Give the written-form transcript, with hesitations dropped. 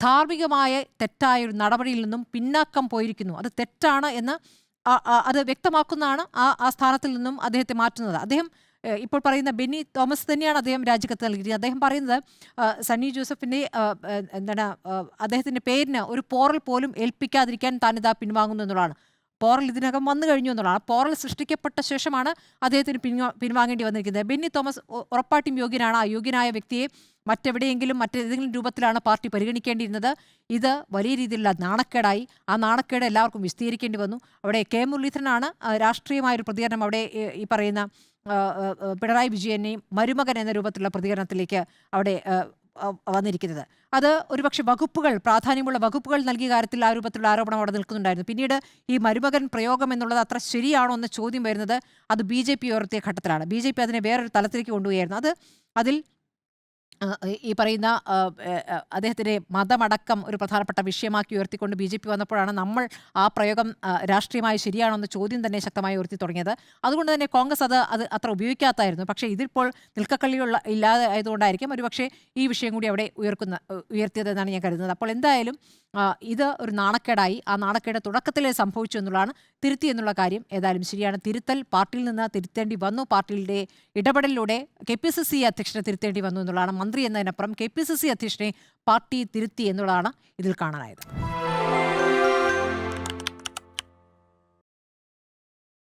ധാർമ്മികമായ തെറ്റായ ഒരു നടപടിയിൽ നിന്നും പിന്നാക്കം പോയിരിക്കുന്നു. അത് തെറ്റാണ് എന്ന് അത് വ്യക്തമാക്കുന്നതാണ് ആ സ്ഥാനത്തിൽ നിന്നും അദ്ദേഹത്തെ മാറ്റുന്നത്. അദ്ദേഹം ഇപ്പോൾ പറയുന്ന ബെന്നി തോമസ് തന്നെയാണ് അദ്ദേഹം രാജിക്കത്ത് നൽകിയിരിക്കുന്നത്. അദ്ദേഹം പറയുന്നത് സണ്ണി ജോസഫിൻ്റെ അദ്ദേഹത്തിൻ്റെ പേരിന് ഒരു പോറൽ പോലും ഏൽപ്പിക്കാതിരിക്കാൻ താനിതാ പിൻവാങ്ങുന്നു എന്നുള്ളതാണ്. പോറൽ ഇതിനകം വന്നു കഴിഞ്ഞു എന്നുള്ളതാണ്. പോറൽ സൃഷ്ടിക്കപ്പെട്ട ശേഷമാണ് അദ്ദേഹത്തിന് പിൻവാങ്ങേണ്ടി വന്നിരിക്കുന്നത്. ബെന്നി തോമസ് ഉറപ്പായിട്ടും യോഗ്യനാണ്. ആ യോഗ്യനായ വ്യക്തിയെ മറ്റെവിടെയെങ്കിലും മറ്റേതെങ്കിലും രൂപത്തിലാണ് പാർട്ടി പരിഗണിക്കേണ്ടിയിരുന്നത്. ഇത് വലിയ രീതിയിലുള്ള നാണക്കേടായി. ആ നാണക്കേട് എല്ലാവർക്കും വിശദീകരിക്കേണ്ടി വന്നു. അവിടെ കെ മുരളീധരനാണ് രാഷ്ട്രീയമായൊരു പ്രതികരണം അവിടെ ഈ പറയുന്ന പിണറായി വിജയനെയും മരുമകൻ എന്ന രൂപത്തിലുള്ള പ്രതികരണത്തിലേക്ക് അവിടെ വന്നിരിക്കുന്നത്. അത് ഒരുപക്ഷെ പ്രാധാന്യമുള്ള വകുപ്പുകൾ നൽകിയ കാര്യത്തിൽ ആ രൂപത്തിലുള്ള ആരോപണം അവിടെ നിൽക്കുന്നുണ്ടായിരുന്നു. പിന്നീട് ഈ മരുമകൻ പ്രയോഗം എന്നുള്ളത് അത്ര ശരിയാണോ എന്ന ചോദ്യം വരുന്നത് അത് BJP ഉയർത്തിയ ഘട്ടത്തിലാണ്. BJP അതിനെ വേറൊരു തലത്തിലേക്ക് കൊണ്ടുപോയായിരുന്നു. അതിൽ ഈ പറയുന്ന അദ്ദേഹത്തിൻ്റെ മതമടക്കം ഒരു പ്രധാനപ്പെട്ട വിഷയമാക്കി ഉയർത്തിക്കൊണ്ട് BJP വന്നപ്പോഴാണ് നമ്മൾ ആ പ്രയോഗം രാഷ്ട്രീയമായി ശരിയാണോ എന്ന ചോദ്യം തന്നെ ശക്തമായി ഉയർത്തി തുടങ്ങിയത്. അതുകൊണ്ട് തന്നെ കോൺഗ്രസ് അത് അത്ര ഉപയോഗിക്കാത്തായിരുന്നു. പക്ഷേ ഇതിപ്പോൾ നിൽക്കക്കള്ളിയുള്ള ഇല്ലാതെ ആയതുകൊണ്ടായിരിക്കും ഒരുപക്ഷെ ഈ വിഷയം കൂടി അവിടെ ഉയർത്തിയതെന്നാണ് ഞാൻ കരുതുന്നത്. അപ്പോൾ എന്തായാലും ഇത് ഒരു നാണക്കേടായി. ആ നാണക്കേട് തുടക്കത്തിലേ സംഭവിച്ചു എന്നുള്ളതാണ്. തിരുത്തി എന്നുള്ള കാര്യം ഏതായാലും ശരിയാണ്. തിരുത്തൽ പാർട്ടിയിൽ നിന്ന് തിരുത്തേണ്ടി വന്നു. പാർട്ടിയുടെ ഇടപെടലിലൂടെ KPCC അധ്യക്ഷനെ തിരുത്തേണ്ടി വന്നു എന്നുള്ളതാണ്. മന്ത്രി എന്നതിനപ്പുറം KPCC അധ്യക്ഷനെ പാർട്ടി തിരുത്തി എന്നുള്ളതാണ് ഇതിൽ കാണാനായത്.